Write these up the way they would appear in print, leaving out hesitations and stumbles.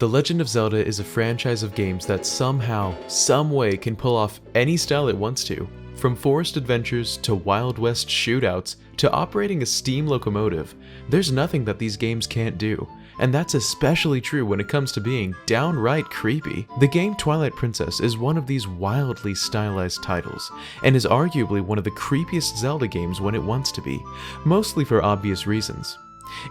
The Legend of Zelda is a franchise of games that somehow, someway can pull off any style it wants to. From forest adventures to Wild West shootouts to operating a steam locomotive, there's nothing that these games can't do. And that's especially true when it comes to being downright creepy. The game Twilight Princess is one of these wildly stylized titles, and is arguably one of the creepiest Zelda games when it wants to be, mostly for obvious reasons.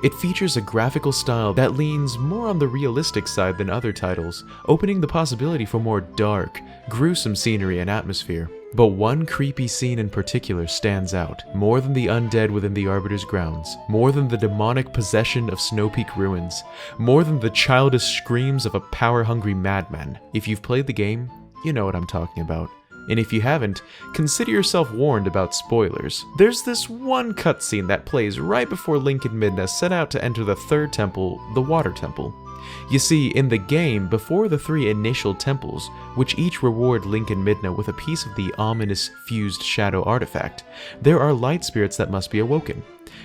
It features a graphical style that leans more on the realistic side than other titles, opening the possibility for more dark, gruesome scenery and atmosphere. But one creepy scene in particular stands out, more than the undead within the Arbiter's grounds, more than the demonic possession of Snow Peak ruins, more than the childish screams of a power-hungry madman. If you've played the game, you know what I'm talking about. And if you haven't, consider yourself warned about spoilers. There's this one cutscene that plays right before Link and Midna set out to enter the third temple, the Water Temple. You see, in the game, before the three initial temples, which each reward Link and Midna with a piece of the ominous fused shadow artifact, there are light spirits that must be awoken.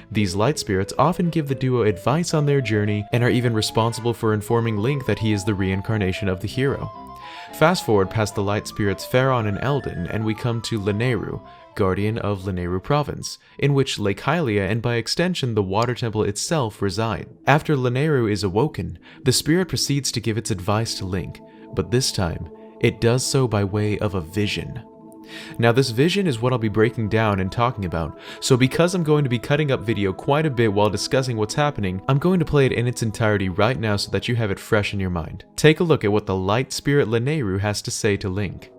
These light spirits often give the duo advice on their journey and are even responsible for informing Link that he is the reincarnation of the hero. Fast forward past the light spirits Faron and Eldin, and we come to Lanayru, guardian of Lanayru province, in which Lake Hylia and by extension the Water Temple itself reside. After Lanayru is awoken, the spirit proceeds to give its advice to Link, but this time, it does so by way of a vision. Now this vision is what I'll be breaking down and talking about, so because I'm going to be cutting up video quite a bit while discussing what's happening, I'm going to play it in its entirety right now so that you have it fresh in your mind. Take a look at what the light spirit Lanayru has to say to Link.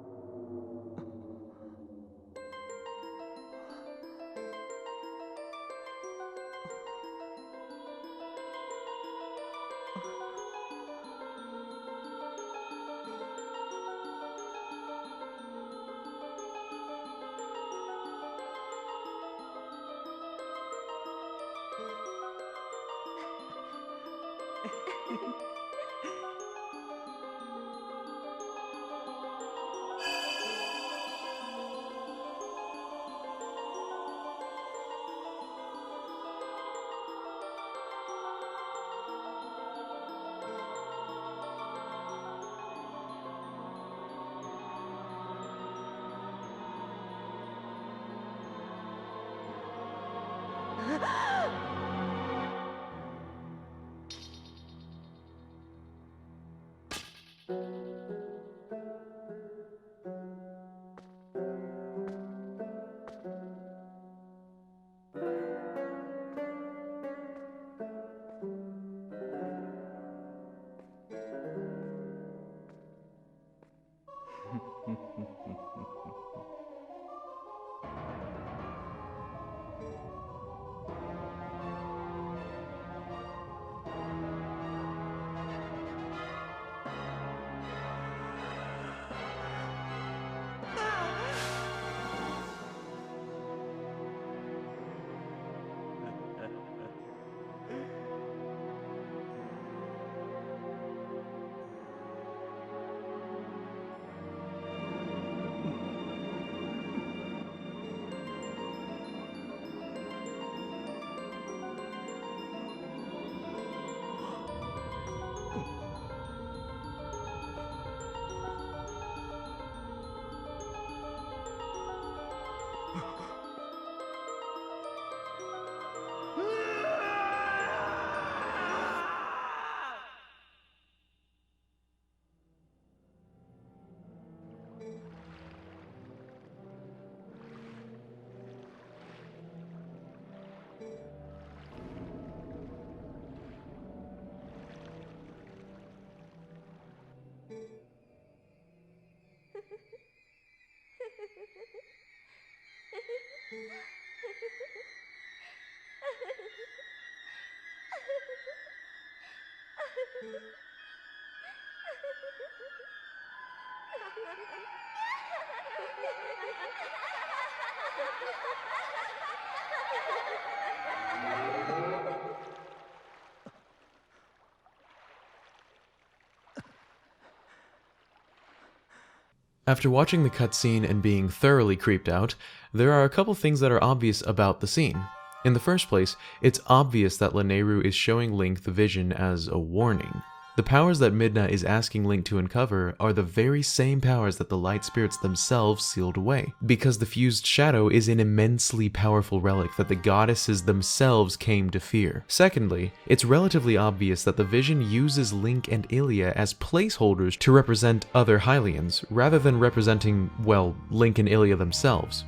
After watching the cutscene and being thoroughly creeped out, there are a couple things that are obvious about the scene. In the first place, it's obvious that Lanayru is showing Link the vision as a warning. The powers that Midna is asking Link to uncover are the very same powers that the light spirits themselves sealed away, because the fused shadow is an immensely powerful relic that the goddesses themselves came to fear. Secondly, it's relatively obvious that the vision uses Link and Ilia as placeholders to represent other Hylians, rather than representing, well, Link and Ilia themselves.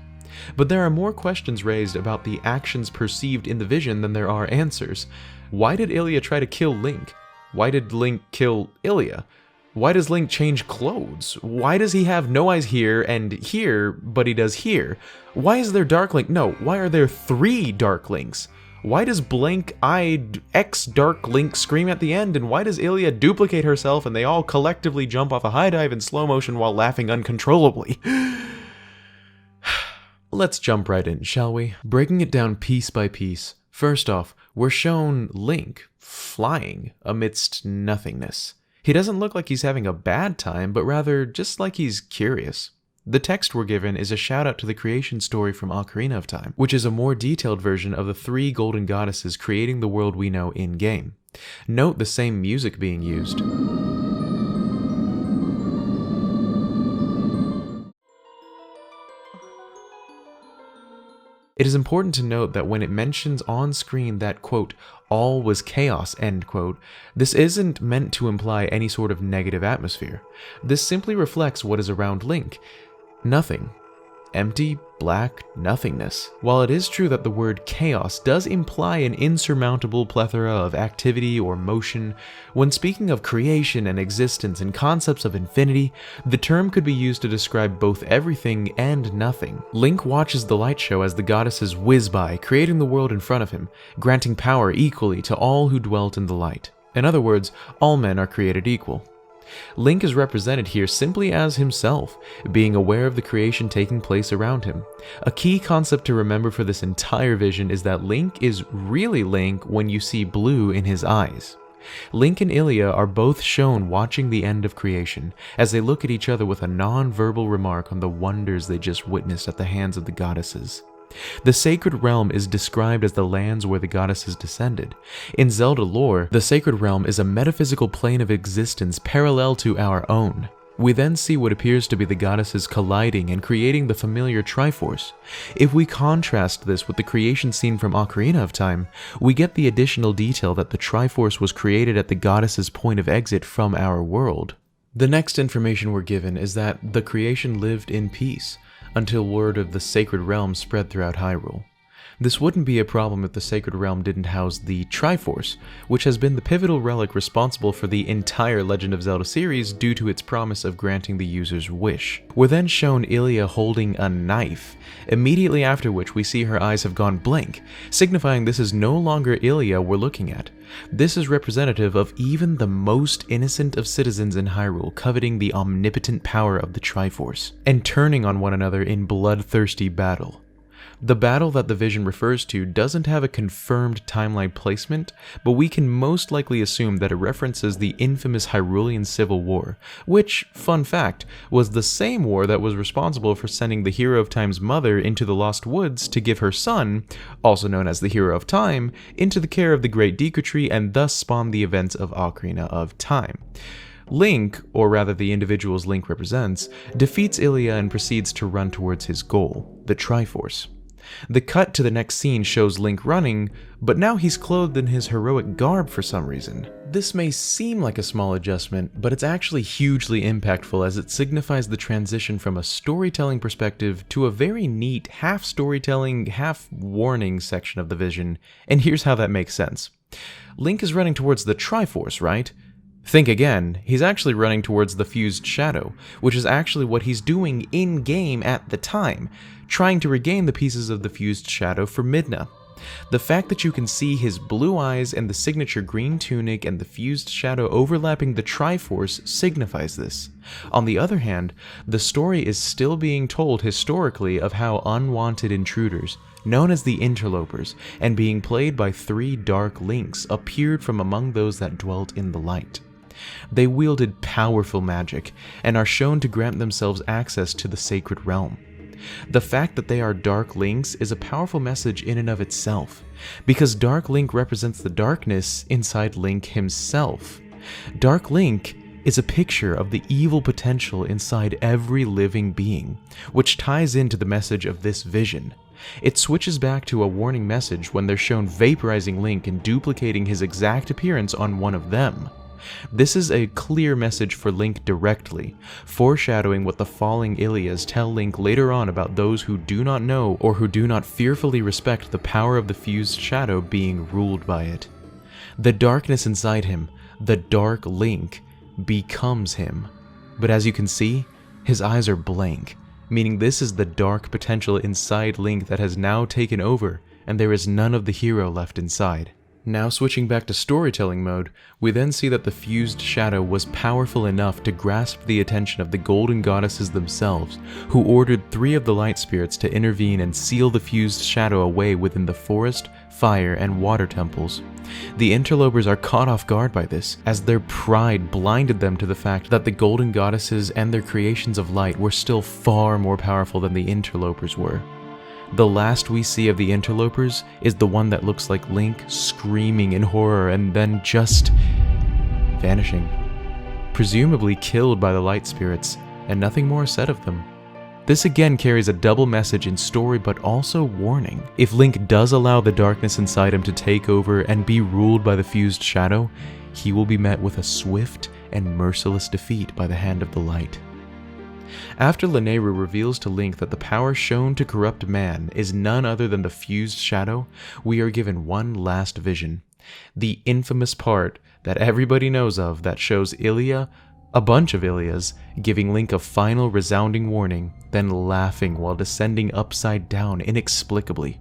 But there are more questions raised about the actions perceived in the vision than there are answers. Why did Ilia try to kill Link? Why did Link kill Ilia? Why does Link change clothes? Why does he have no eyes here and here, but he does here? Why is there Dark Link? No, why are there 3 Dark Links? Why does blank-eyed ex-Dark Link scream at the end, and why does Ilia duplicate herself and they all collectively jump off a high dive in slow motion while laughing uncontrollably? Let's jump right in, shall we? Breaking it down piece by piece. First off, we're shown Link flying amidst nothingness. He doesn't look like he's having a bad time, but rather just like he's curious. The text we're given is a shout out to the creation story from Ocarina of Time, which is a more detailed version of the 3 golden goddesses creating the world we know in-game. Note the same music being used. It is important to note that when it mentions on screen that, quote, all was chaos, end quote, this isn't meant to imply any sort of negative atmosphere. This simply reflects what is around Link. Nothing. Empty, black nothingness. While it is true that the word chaos does imply an insurmountable plethora of activity or motion, when speaking of creation and existence and concepts of infinity, the term could be used to describe both everything and nothing. Link watches the light show as the goddesses whiz by, creating the world in front of him, granting power equally to all who dwelt in the light. In other words, all men are created equal. Link is represented here simply as himself, being aware of the creation taking place around him. A key concept to remember for this entire vision is that Link is really Link when you see blue in his eyes. Link and Ilia are both shown watching the end of creation, as they look at each other with a non-verbal remark on the wonders they just witnessed at the hands of the goddesses. The Sacred Realm is described as the lands where the goddesses descended. In Zelda lore, the Sacred Realm is a metaphysical plane of existence parallel to our own. We then see what appears to be the goddesses colliding and creating the familiar Triforce. If we contrast this with the creation scene from Ocarina of Time, we get the additional detail that the Triforce was created at the goddesses' point of exit from our world. The next information we're given is that the creation lived in peace, until word of the Sacred Realm spread throughout Hyrule. This wouldn't be a problem if the Sacred Realm didn't house the Triforce, which has been the pivotal relic responsible for the entire Legend of Zelda series due to its promise of granting the user's wish. We're then shown Ilia holding a knife, immediately after which we see her eyes have gone blank, signifying this is no longer Ilia we're looking at. This is representative of even the most innocent of citizens in Hyrule coveting the omnipotent power of the Triforce, and turning on one another in bloodthirsty battle. The battle that the vision refers to doesn't have a confirmed timeline placement, but we can most likely assume that it references the infamous Hyrulean Civil War, which, fun fact, was the same war that was responsible for sending the Hero of Time's mother into the Lost Woods to give her son, also known as the Hero of Time, into the care of the Great Deku Tree and thus spawn the events of Ocarina of Time. Link, or rather the individuals Link represents, defeats Ilia and proceeds to run towards his goal, the Triforce. The cut to the next scene shows Link running, but now he's clothed in his heroic garb for some reason. This may seem like a small adjustment, but it's actually hugely impactful as it signifies the transition from a storytelling perspective to a very neat half-storytelling, half-warning section of the vision, and here's how that makes sense. Link is running towards the Triforce, right? Think again, he's actually running towards the fused shadow, which is actually what he's doing in-game at the time, trying to regain the pieces of the fused shadow for Midna. The fact that you can see his blue eyes and the signature green tunic and the fused shadow overlapping the Triforce signifies this. On the other hand, the story is still being told historically of how unwanted intruders, known as the Interlopers, and being played by 3 Dark Links, appeared from among those that dwelt in the light. They wielded powerful magic, and are shown to grant themselves access to the Sacred Realm. The fact that they are Dark Links is a powerful message in and of itself, because Dark Link represents the darkness inside Link himself. Dark Link is a picture of the evil potential inside every living being, which ties into the message of this vision. It switches back to a warning message when they're shown vaporizing Link and duplicating his exact appearance on one of them. This is a clear message for Link directly, foreshadowing what the falling Ilias tell Link later on about those who do not know or who do not fearfully respect the power of the fused shadow being ruled by it. The darkness inside him, the Dark Link, becomes him. But as you can see, his eyes are blank, meaning this is the dark potential inside Link that has now taken over, and there is none of the hero left inside. Now switching back to storytelling mode, we then see that the fused shadow was powerful enough to grasp the attention of the golden goddesses themselves, who ordered 3 of the light spirits to intervene and seal the fused shadow away within the forest, fire, and water temples. The interlopers are caught off guard by this, as their pride blinded them to the fact that the golden goddesses and their creations of light were still far more powerful than the interlopers were. The last we see of the interlopers is the one that looks like Link screaming in horror and then just vanishing, presumably killed by the light spirits, and nothing more said of them. This again carries a double message in story but also warning. If Link does allow the darkness inside him to take over and be ruled by the fused shadow, he will be met with a swift and merciless defeat by the hand of the light. After Lanayru reveals to Link that the power shown to corrupt man is none other than the fused shadow, we are given one last vision. The infamous part that everybody knows of that shows Ilia, a bunch of Ilias, giving Link a final resounding warning, then laughing while descending upside down inexplicably.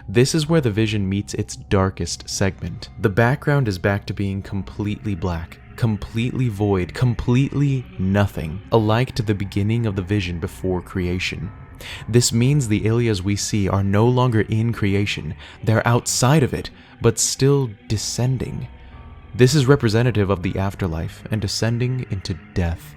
This is where the vision meets its darkest segment. The background is back to being completely black, completely void, completely nothing, alike to the beginning of the vision before creation. This means the Ilias we see are no longer in creation, they're outside of it, but still descending. This is representative of the afterlife and descending into death.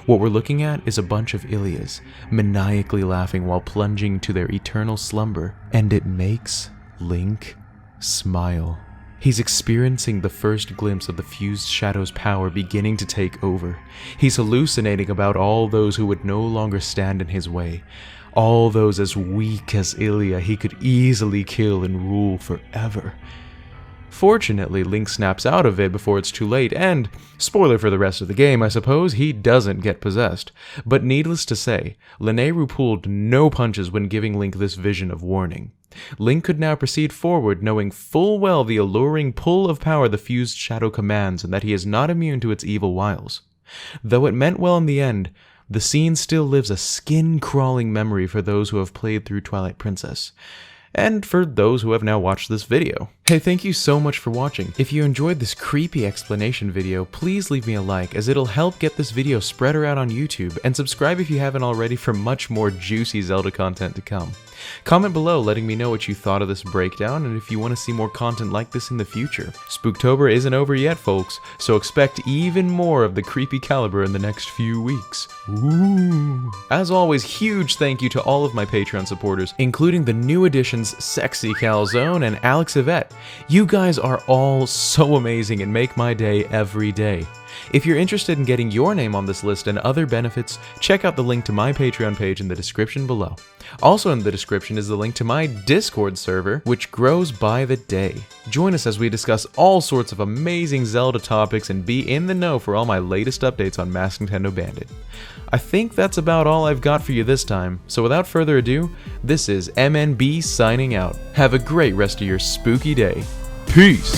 What we're looking at is a bunch of Ilias, maniacally laughing while plunging to their eternal slumber, and it makes Link smile. He's experiencing the first glimpse of the fused shadow's power beginning to take over. He's hallucinating about all those who would no longer stand in his way. All those as weak as Ilia he could easily kill and rule forever. Fortunately, Link snaps out of it before it's too late, and, spoiler for the rest of the game I suppose, he doesn't get possessed. But needless to say, Lanayru pulled no punches when giving Link this vision of warning. Link could now proceed forward knowing full well the alluring pull of power the fused shadow commands and that he is not immune to its evil wiles. Though it meant well in the end, the scene still lives a skin-crawling memory for those who have played through Twilight Princess, and for those who have now watched this video. Hey, thank you so much for watching. If you enjoyed this creepy explanation video, please leave me a like as it'll help get this video spread around on YouTube, and subscribe if you haven't already for much more juicy Zelda content to come. Comment below letting me know what you thought of this breakdown and if you want to see more content like this in the future. Spooktober isn't over yet, folks, so expect even more of the creepy caliber in the next few weeks. Ooh. As always, huge thank you to all of my Patreon supporters, including the new additions Sexy Calzone and Alex Yvette. You guys are all so amazing and make my day every day. If you're interested in getting your name on this list and other benefits, check out the link to my Patreon page in the description below. Also in the description is the link to my Discord server, which grows by the day. Join us as we discuss all sorts of amazing Zelda topics and be in the know for all my latest updates on maskednintendobandit. I think that's about all I've got for you this time, so without further ado, this is MNB signing out. Have a great rest of your spooky day. Peace!